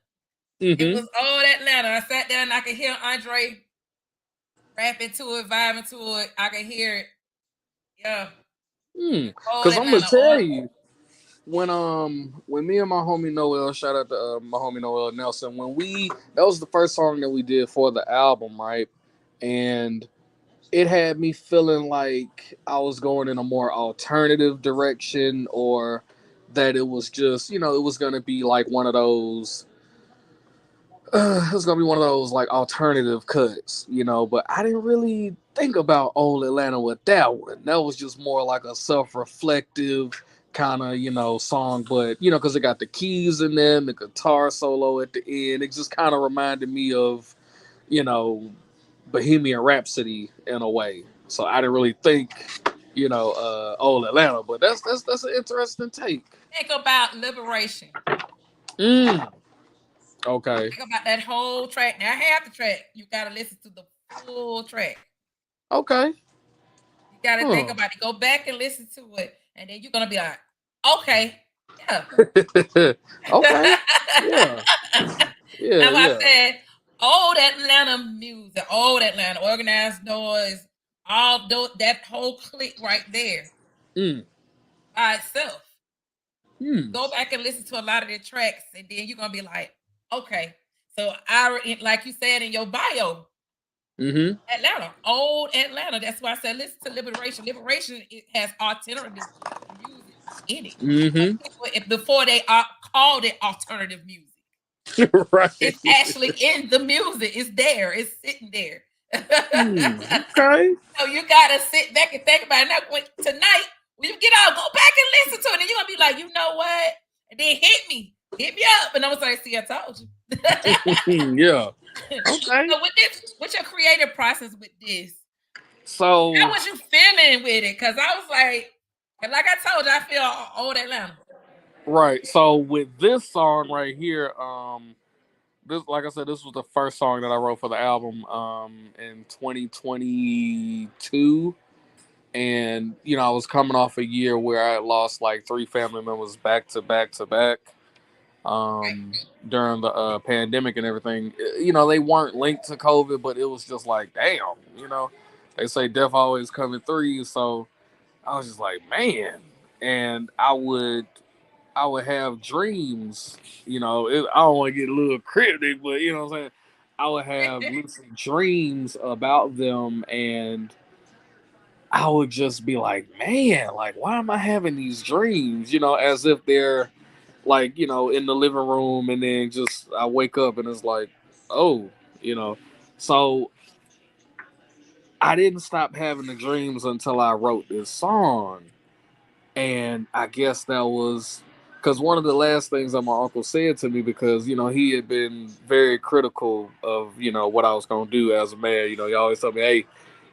Speaker 1: It
Speaker 6: Mm-hmm.
Speaker 1: was Old Atlanta. I sat there and I could hear Andre rapping to it, vibing to it. I could hear it. Yeah. Old
Speaker 6: Cause I'm gonna
Speaker 1: Atlanta.
Speaker 6: tell you, when me and my homie Noel, shout out to my homie Noel Nelson, that was the first song that we did for the album, right? And it had me feeling like I was going in a more alternative direction, or that it was just, it was gonna be like one of those. It was gonna be one of those like alternative cuts, But I didn't really think about Old Atlanta with that one. That was just more like a self-reflective kind of, song. But because it got the keys in there, and the guitar solo at the end, it just kind of reminded me of, you know, Bohemian Rhapsody in a way. So I didn't really think, Old Atlanta. But that's an interesting take.
Speaker 1: Think about Liberation.
Speaker 6: Mm. Okay.
Speaker 1: Think about that whole track. Now, half the track, you got to listen to the full track.
Speaker 6: Okay.
Speaker 1: You got to think about it. Go back and listen to it. And then you're going to be like, okay. Yeah.
Speaker 6: Okay. Yeah.
Speaker 1: Now, I said, Old Atlanta music, Old Atlanta, Organized Noise, all those, that whole clique right there by itself. Go back and listen to a lot of their tracks, and then you're going to be like, okay. So, like you said in your bio, Atlanta, Old Atlanta. That's why I said listen to Liberation. Liberation, it has alternative music in it. Before they called it alternative music.
Speaker 6: Right.
Speaker 1: It's actually in the music. It's there. It's sitting there.
Speaker 6: Okay.
Speaker 1: So you gotta sit back and think about it. Now, tonight, when you get out, go back and listen to it, and you're gonna be like, you know what? And then hit me up, and I was like, see, I told you.
Speaker 6: Yeah. Okay.
Speaker 1: So what's your creative process with this?
Speaker 6: So
Speaker 1: how was you feeling with it? Because I was like I told you, I feel Old Atlanta.
Speaker 6: Right. So with this song right here, this, like I said, this was the first song that I wrote for the album in 2022. And, I was coming off a year where I had lost like 3 family members back to back to back during the pandemic and everything. They weren't linked to COVID, but it was just like, damn, they say death always come in threes. So I was just like, man. And I would have dreams, I don't want to get a little cryptic, but you know what I'm saying? I would have lucid dreams about them, and I would just be like, man, like, why am I having these dreams? As if they're like, in the living room, and then just I wake up and it's like, oh, So I didn't stop having the dreams until I wrote this song. And I guess that was because one of the last things that my uncle said to me, because, he had been very critical of, what I was going to do as a man. He always told me, hey,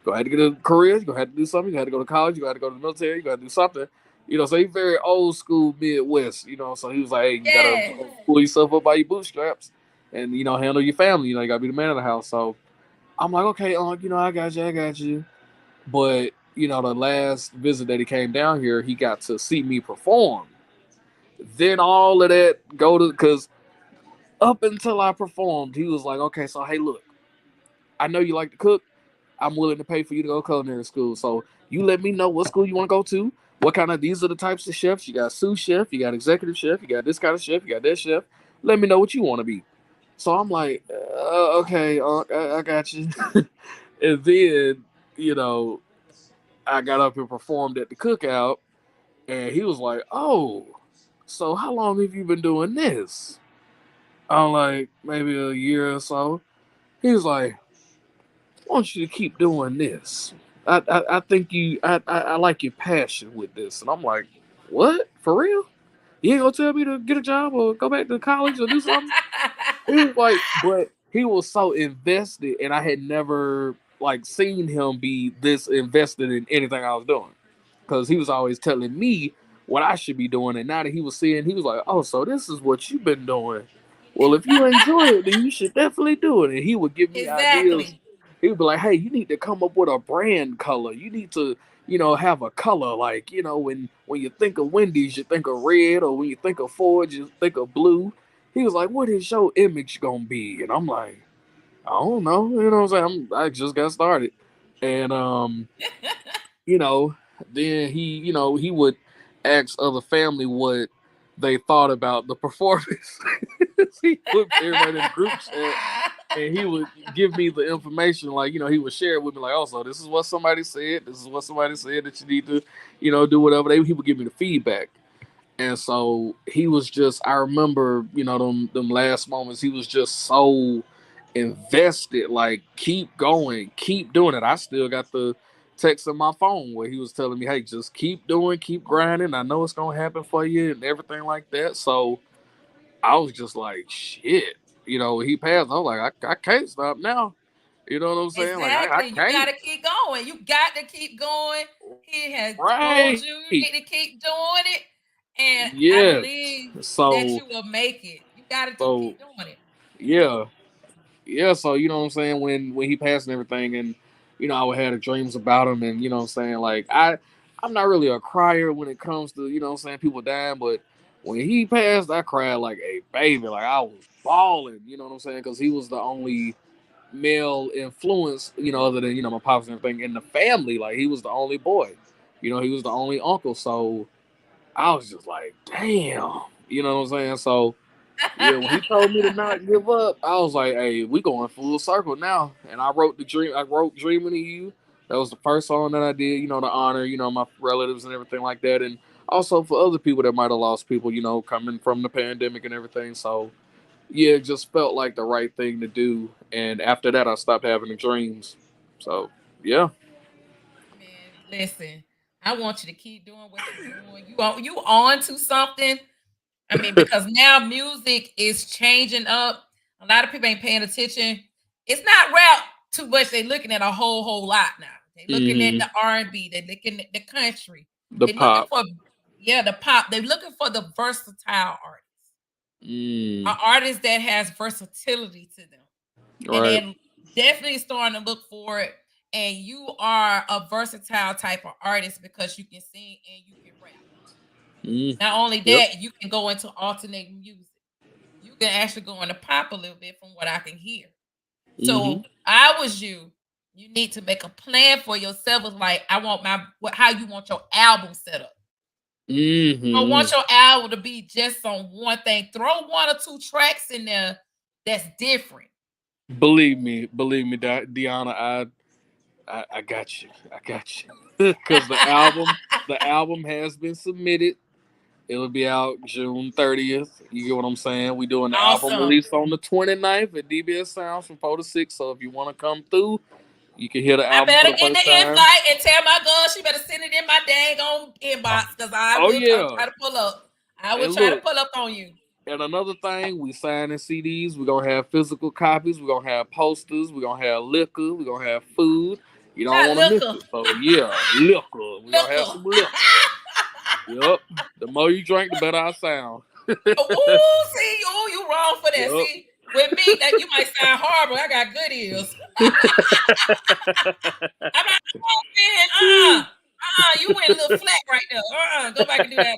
Speaker 6: go ahead to get a career. You're going to have to do something. You got to go to college. You got to go to the military. You got to do something. So he's very old school Midwest, so he was like, hey, you got to pull yourself up by your bootstraps and, handle your family. You got to be the man of the house. So I'm like, okay, I got you. But, the last visit that he came down here, he got to see me perform. Then all of that because up until I performed, he was like, okay, so hey, look, I know you like to cook. I'm willing to pay for you to go to culinary school. So you let me know what school you want to go to. What kind of, these are the types of chefs. You got sous chef, you got executive chef, you got this kind of chef, you got that chef. Let me know what you want to be. So I'm like, okay, I got you. And then, I got up and performed at the cookout, and he was like, oh, so how long have you been doing this? I'm like, maybe a year or so. He was like, I want you to keep doing this. I think I like your passion with this. And I'm like, what? For real? You ain't gonna tell me to get a job or go back to college or do something? He was like, but he was so invested, and I had never like seen him be this invested in anything I was doing. because he was always telling me what I should be doing. And now that he was seeing, he was like, "Oh, so this is what you've been doing. Well, if you enjoy it, then you should definitely do it." And he would give me ideas.
Speaker 1: Exactly.
Speaker 6: He would be like, "Hey, you need to come up with a brand color. You need to, have a color like, when you think of Wendy's, you think of red, or when you think of Ford, you think of blue." He was like, "What is your image gonna be?" And I'm like, "I don't know. You know what I'm saying? I just got started." And you know, then he would ask other family what they thought about the performance. He put everybody in the group chat, and he would give me the information. Like, he would share it with me, like, "Oh, so this is what somebody said. This is what somebody said that you need to, do whatever." He would give me the feedback. And so he was just, I remember, them last moments, he was just so invested, like, keep going, keep doing it. I still got the text on my phone where he was telling me, "Hey, just keep doing, keep grinding. I know it's gonna happen for you," and everything like that. So I was just like, shit. He passed. I was like, I can't stop now. You know what I'm saying? Like, I
Speaker 1: Exactly. You got
Speaker 6: can't.
Speaker 1: to keep going. You got to keep going. He has told
Speaker 6: Right.
Speaker 1: you you need to keep doing it. And I
Speaker 6: Yes.
Speaker 1: believe that
Speaker 6: So,
Speaker 1: you will make it. You got to
Speaker 6: so
Speaker 1: keep doing it.
Speaker 6: yeah. Yeah, so you know what I'm saying, when he passed and everything, and I would have the dreams about him, and what I'm saying, like, I'm not really a crier when it comes to, what I'm saying, people dying, but when he passed, I cried like a baby. Like, I was bawling, you know what I'm saying, because he was the only male influence, other than, my pops and everything in the family. Like, he was the only boy, he was the only uncle. So I was just like, damn, you know what I'm saying. So yeah, when he told me to not give up, I was like, "Hey, we going full circle now." And I wrote "Dreaming of You." That was the first song that I did, to honor, my relatives and everything like that, and also for other people that might have lost people, coming from the pandemic and everything. So yeah, it just felt like the right thing to do. And after that, I stopped having the dreams. So yeah.
Speaker 1: Man, listen, I want you to keep doing what you're doing. You on to something. I mean, because now music is changing up. A lot of people ain't paying attention. It's not rap too much. They're looking at a whole lot now. They're looking at
Speaker 6: Hmm.
Speaker 1: the R&B. They're looking at the country.
Speaker 6: The
Speaker 1: They're looking
Speaker 6: pop.
Speaker 1: for the pop. They're looking for the versatile artist, an
Speaker 6: Mm.
Speaker 1: artist that has versatility to them, and
Speaker 6: Right.
Speaker 1: they're definitely starting to look for it. And you are a versatile type of artist because you can sing and you can rap.
Speaker 6: Mm.
Speaker 1: Not only
Speaker 6: Yep.
Speaker 1: that, you can go into alternating music. You can actually go into pop a little bit from what I can hear.
Speaker 6: Hmm.
Speaker 1: So I was you need to make a plan for yourself. It's like I want how you want your album set up. You don't
Speaker 6: Hmm.
Speaker 1: want your album to be just on one thing. Throw one or two tracks in there that's different.
Speaker 6: Believe me, Deanna. I got you. I got you. Because the album has been submitted. It'll be out June 30th. You get what I'm saying? We doing the album
Speaker 1: Awesome.
Speaker 6: release on the 29th at DBS Sounds from 4 to 6. So if you want to come through, you can hear the
Speaker 1: I
Speaker 6: album for
Speaker 1: better
Speaker 6: the
Speaker 1: get
Speaker 6: first
Speaker 1: the
Speaker 6: time.
Speaker 1: invite and tell my girl she better send it in my dang on inbox because
Speaker 6: Oh
Speaker 1: I'll
Speaker 6: yeah.
Speaker 1: try to pull up. I will
Speaker 6: And
Speaker 1: try to
Speaker 6: look,
Speaker 1: pull up on you.
Speaker 6: and another thing, we signing CDs. We're gonna have physical copies. We're gonna have posters. We're gonna have liquor. We're gonna have food. You don't
Speaker 1: Not
Speaker 6: want to miss
Speaker 1: liquor.
Speaker 6: it. So yeah, liquor. We're gonna have
Speaker 1: Liquor.
Speaker 6: some liquor. Yep. The more you drink, the better I sound.
Speaker 1: Oh, see, oh, you wrong for that.
Speaker 6: Yep.
Speaker 1: See, with me, that you might sound horrible. I got good ears. I'm not saying, you went a little flat right there. Go back and do that.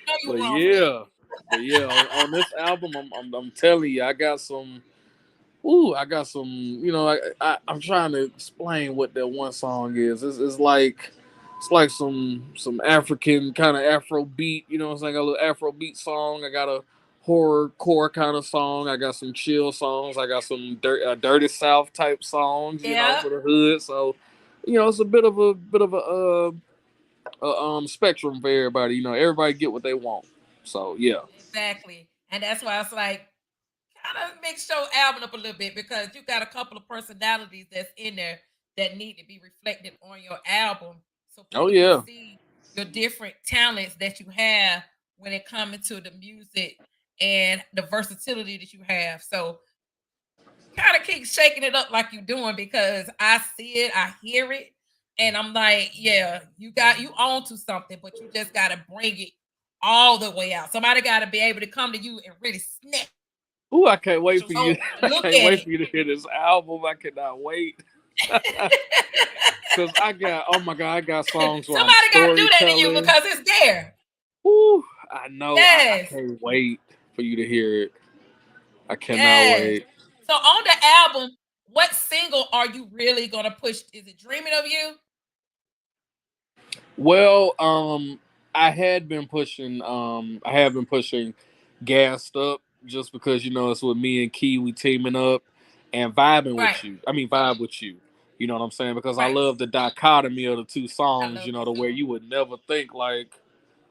Speaker 1: No, you
Speaker 6: But
Speaker 1: wrong for that.
Speaker 6: yeah, on this album, I'm telling you, I got some. Ooh, I got some. I'm trying to explain what that one song is. It's like some African kind of Afro beat. You know what I'm saying? I got a little Afro beat song. I got a horror core kind of song. I got some chill songs. I got some dirty South type songs.
Speaker 1: Yeah,
Speaker 6: For the hood. So, it's a bit of a spectrum for everybody. Everybody get what they want. So yeah.
Speaker 1: exactly. And that's why it's like kind of mix your album up a little bit because you got a couple of personalities that's in there that need to be reflected on your album so
Speaker 6: Oh
Speaker 1: people can
Speaker 6: yeah.
Speaker 1: see your different talents that you have when it comes to the music and the versatility that you have. So kind of keep shaking it up like you're doing because I see it, I hear it. And I'm like, yeah, you own to something, but you just gotta bring it all the way out. Somebody gotta be able to come to you and really snap.
Speaker 6: Ooh, I can't wait for you.
Speaker 1: So
Speaker 6: I
Speaker 1: look
Speaker 6: can't
Speaker 1: at
Speaker 6: wait
Speaker 1: it.
Speaker 6: for you to hear this album. I cannot wait. Cause oh my God, I got songs where I'm
Speaker 1: Somebody gotta do that to you
Speaker 6: storytelling.
Speaker 1: because it's there.
Speaker 6: Ooh, I know. I
Speaker 1: Yes.
Speaker 6: can't wait for you to hear it. I cannot
Speaker 1: Yes.
Speaker 6: wait.
Speaker 1: So on the album, what single are you really gonna push? Is it Dreaming of You?
Speaker 6: Well, I have been pushing Gassed Up just because it's with me and Kiwi teaming up and vibing
Speaker 1: Right,
Speaker 6: with you. I mean vibe with you. You know what I'm saying? Because I
Speaker 1: right.
Speaker 6: love the dichotomy of the two
Speaker 1: I
Speaker 6: songs,
Speaker 1: love
Speaker 6: to
Speaker 1: it.
Speaker 6: where you would never think like,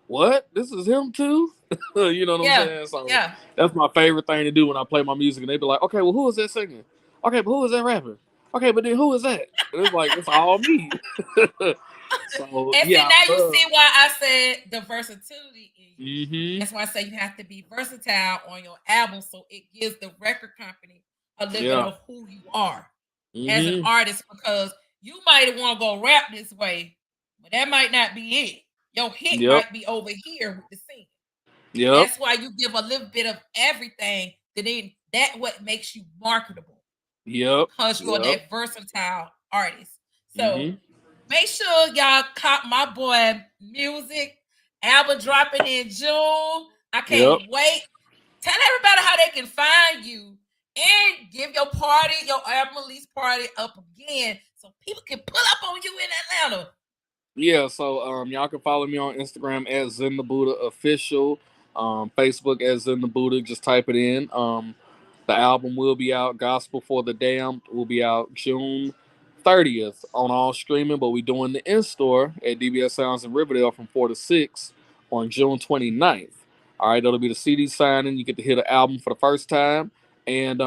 Speaker 6: what? This is him too? You know what I'm
Speaker 1: Yeah,
Speaker 6: saying? So
Speaker 1: yeah.
Speaker 6: that's my favorite thing to do when I play my music and they be like, okay, well who is that singing? Okay, but who is that rapping? Okay, but then who is that? And it's like it's all me. So
Speaker 1: And see,
Speaker 6: yeah,
Speaker 1: now
Speaker 6: I
Speaker 1: you
Speaker 6: love.
Speaker 1: see why I said the versatility in you.
Speaker 6: Mm-hmm.
Speaker 1: That's why I say you have to be versatile on your album, so it gives the record company a little bit
Speaker 6: Yeah.
Speaker 1: of who you are as an
Speaker 6: Mm-hmm.
Speaker 1: artist, because you might want to go rap this way, but that might not be it. Your hit
Speaker 6: Yep.
Speaker 1: might be over here with the singing.
Speaker 6: Yep.
Speaker 1: That's why you give a little bit of everything. That what makes you marketable,
Speaker 6: Yep.
Speaker 1: because you're
Speaker 6: Yep.
Speaker 1: that versatile artist. So
Speaker 6: Mm-hmm.
Speaker 1: make sure y'all cop my boy music. Album dropping in June. I
Speaker 6: Yep.
Speaker 1: can't wait. Tell everybody how they can find you and give your album release party up again so people can pull up on you in Atlanta.
Speaker 6: Yeah, so y'all can follow me on Instagram at Zen the Buddha Official, Facebook at Zen the Buddha. Just type it in. The album will be out. Gospel for the Damned will be out June 30th on all streaming, but we're doing the in store at DBS Sounds in Riverdale from 4 to 6 on June 29th. All right, that'll be the CD signing. You get to hear the album for the first time, and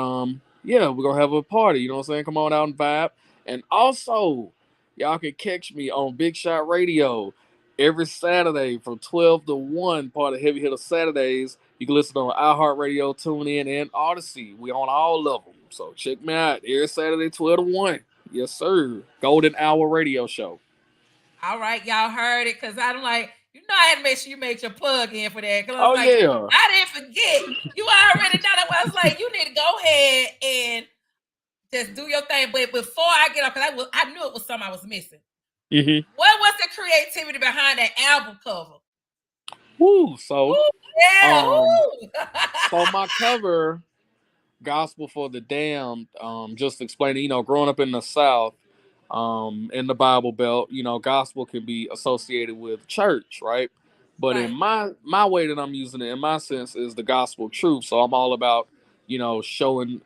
Speaker 6: yeah, we're gonna have a party. You know what I'm saying? Come on out and vibe, and also. Y'all can catch me on Big Shot Radio every Saturday from 12 to 1, part of Heavy Hitter Saturdays. You can listen on iHeartRadio, TuneIn, and Odyssey. We on all of them. So check me out every Saturday, 12 to 1. Yes, sir. Golden Hour Radio Show.
Speaker 1: All right, y'all heard it, because I'm like, I had to make sure you made your plug in for that. Because I was
Speaker 6: Oh,
Speaker 1: like,
Speaker 6: yeah.
Speaker 1: I didn't forget. You already know that. I was like, you need to go ahead and just do your thing. But before I get off, because I knew it was something I was missing.
Speaker 6: Mm-hmm.
Speaker 1: What was the creativity behind that album cover?
Speaker 6: Woo. So,
Speaker 1: Ooh, yeah. Ooh.
Speaker 6: so my cover, Gospel for the Damned, just explaining, growing up in the South, in the Bible Belt, gospel can be associated with church, right? But
Speaker 1: Right.
Speaker 6: in my way that I'm using it, in my sense, is the gospel truth. So I'm all about, showing,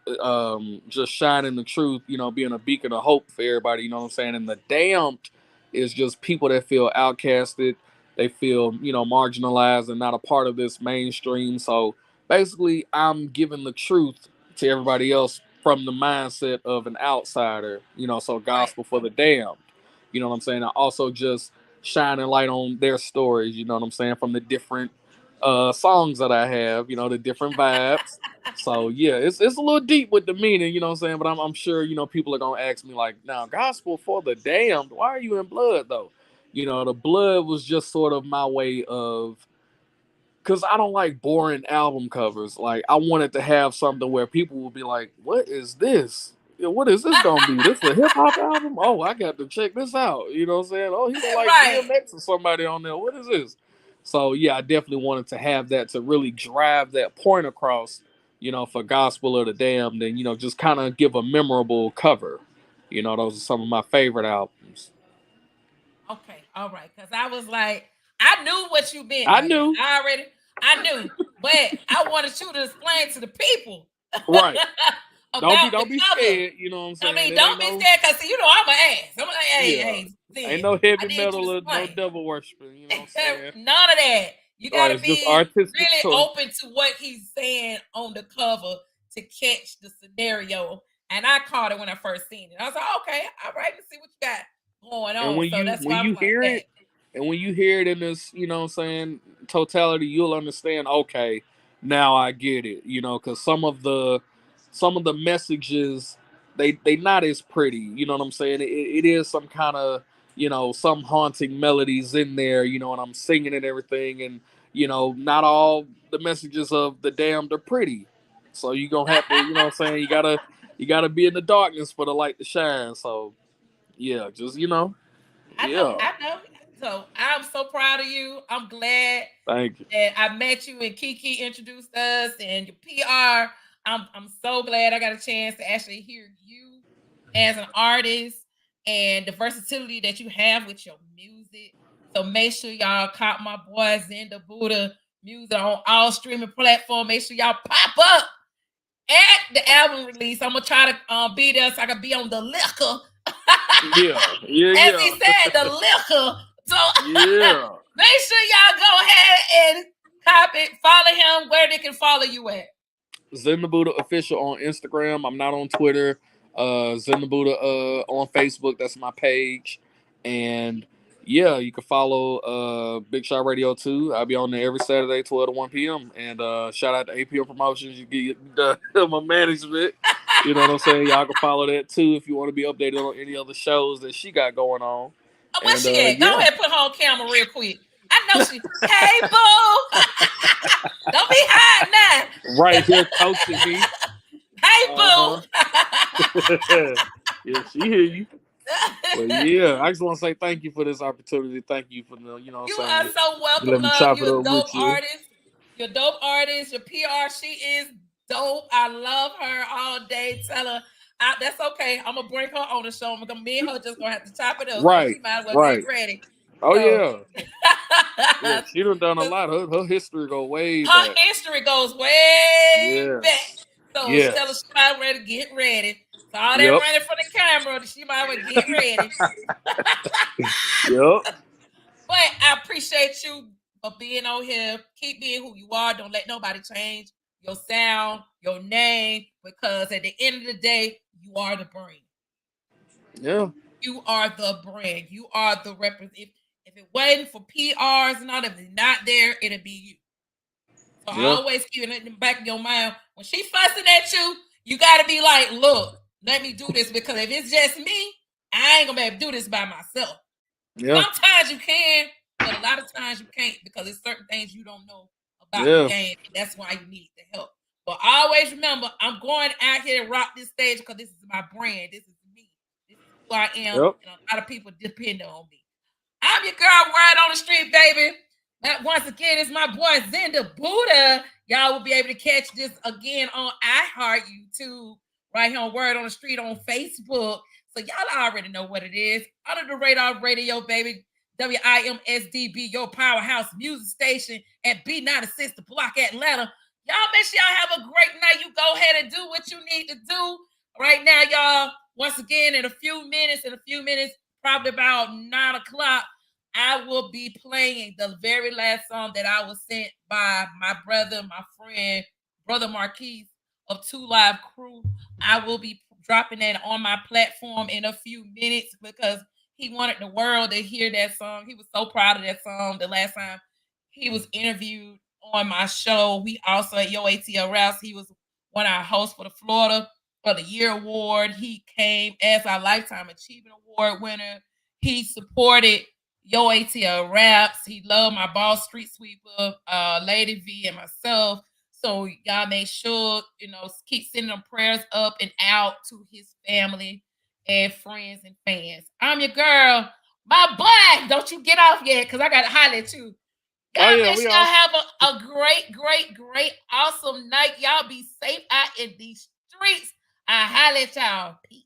Speaker 6: just shining the truth, being a beacon of hope for everybody. You know what I'm saying? And the damned is just people that feel outcasted, they feel, marginalized and not a part of this mainstream. So basically, I'm giving the truth to everybody else from the mindset of an outsider, so gospel for the damned. You know what I'm saying? I also just shining light on their stories, you know what I'm saying, from the different songs that I have, the different vibes. So yeah, it's a little deep with the meaning, you know what I'm saying? But I'm sure, people are gonna ask me like, now gospel for the damned, why are you in blood though? The blood was just sort of my way of, because I don't like boring album covers. Like, I wanted to have something where people will be like, what is this? What is this gonna be? This a hip hop album? Oh, I got to check this out. You know what I'm saying? Oh, he look like
Speaker 1: Right.
Speaker 6: DMX or somebody on there. What is this? So yeah, I definitely wanted to have that to really drive that point across, for Gospel of the Damned, and just kind of give a memorable cover. Those are some of my favorite albums.
Speaker 1: Okay, all right. Because I was like, I knew what you meant
Speaker 6: I
Speaker 1: by that.
Speaker 6: knew.
Speaker 1: I knew, but I wanted you to explain to the people.
Speaker 6: Right.
Speaker 1: About
Speaker 6: Don't be
Speaker 1: cover.
Speaker 6: scared, you know what I'm saying?
Speaker 1: I mean, don't be scared, because I'm an ass. I'm like, hey,
Speaker 6: ain't no heavy metal or no devil worshiping, you know what I'm saying?
Speaker 1: None of that. You gotta
Speaker 6: It's just
Speaker 1: be
Speaker 6: artistic
Speaker 1: really
Speaker 6: choice.
Speaker 1: open to what he's saying on the cover to catch the scenario. And I caught it when I first seen it. I was like, okay, all right, let's see what you got going on.
Speaker 6: And when you hear it, and when you hear it in this, you know what I'm saying, totality, you'll understand, okay, now I get it, because some of the messages, they not as pretty, you know what I'm saying? It is some kind of some haunting melodies in there, and I'm singing and everything, and not all the messages of the damned are pretty. So you're gonna have to, what I'm saying, you gotta be in the darkness for the light to shine. So yeah, just yeah.
Speaker 1: I know. So I'm so proud of you. I'm glad
Speaker 6: Thank you.
Speaker 1: that I met you and Kiki introduced us and your PR. I'm so glad I got a chance to actually hear you as an artist and the versatility that you have with your music. So make sure y'all cop my boy Zinda Buddha music on all streaming platforms. Make sure y'all pop up at the album release. I'm gonna try to be there so I can be on the liquor.
Speaker 6: Yeah.
Speaker 1: As he said, the liquor. So
Speaker 6: Yeah.
Speaker 1: make sure y'all go ahead and copy, follow him where they can follow you at.
Speaker 6: Zen the Buddha official on Instagram. I'm not on Twitter. Zen the Buddha on Facebook. That's my page. And yeah, you can follow Big Shot Radio 2. I'll be on there every Saturday, 12 to 1 p.m. And shout out to APM Promotions. You get my management. You know what I'm saying? Y'all can follow that too if you want to be updated on any other shows that she got going on.
Speaker 1: Where she at? Go ahead and put her on camera real quick. I know she. Hey, boo. Don't be hiding now.
Speaker 6: Right here coaching me.
Speaker 1: Hey, boo.
Speaker 6: Yeah, she hear you. But yeah, I just want to say thank you for this opportunity. Thank you for the,
Speaker 1: you are so welcome. You're a dope artist. You're a dope artist. Your PR, she is dope. I love her all day. Tell her that's okay. I'm gonna bring her on the show. Me and her just gonna have to chop it up.
Speaker 6: Right.
Speaker 1: So she might as well get ready.
Speaker 6: Oh yeah. Yeah, she done a lot. Her history go way back.
Speaker 1: Her history goes way back. So tell her she might ready to get ready. So all that running for the camera, she might well get ready. But I appreciate you for being on here. Keep being who you are. Don't let nobody change your sound, your name, because at the end of the day, you are the brand.
Speaker 6: Yeah.
Speaker 1: You are the brand. You are the representative. If it wasn't for PRs and all, if it's not there, it'll be you. So always keep it in the back of your mind. When she fussing at you, you got to be like, look, let me do this, because if it's just me, I ain't going to be able to do this by myself. Yeah. Sometimes you can, but a lot of times you can't, because there's certain things you don't know about the game. And that's why you need the help. But always remember, I'm going out here to rock this stage because this is my brand. This is me. This is who I am. And a lot of people depend on me. I'm your girl, word on the street, baby. But once again, it's my boy Zinda Buddha. Y'all will be able to catch this again on iHeart YouTube, right here on Word on the Street on Facebook. So y'all already know what it is. Under the Radar Radio, baby. WIMSDB, your powerhouse music station at B96, the block Atlanta. Y'all make sure y'all have a great night. You go ahead and do what you need to do. Right now, y'all, once again, in a few minutes, probably about 9 o'clock, I will be playing the very last song that I was sent by my brother, my friend, Brother Marquise of 2 Live Crew. I will be dropping that on my platform in a few minutes because he wanted the world to hear that song. He was so proud of that song the last time he was interviewed on my show. We also at Yo ATL Rouse, he was one of our hosts for the Florida for the Year Award. He came as our Lifetime Achievement Award winner. He supported Yo ATL Raps. He loved my boss, Street Sweeper, Lady V, and myself. So y'all make sure, keep sending them prayers up and out to his family and friends and fans. I'm your girl. My boy, don't you get off yet, because I got to holler at you. God bless y'all. Have a great, awesome night. Y'all be safe out in these streets. I holler at y'all. Peace.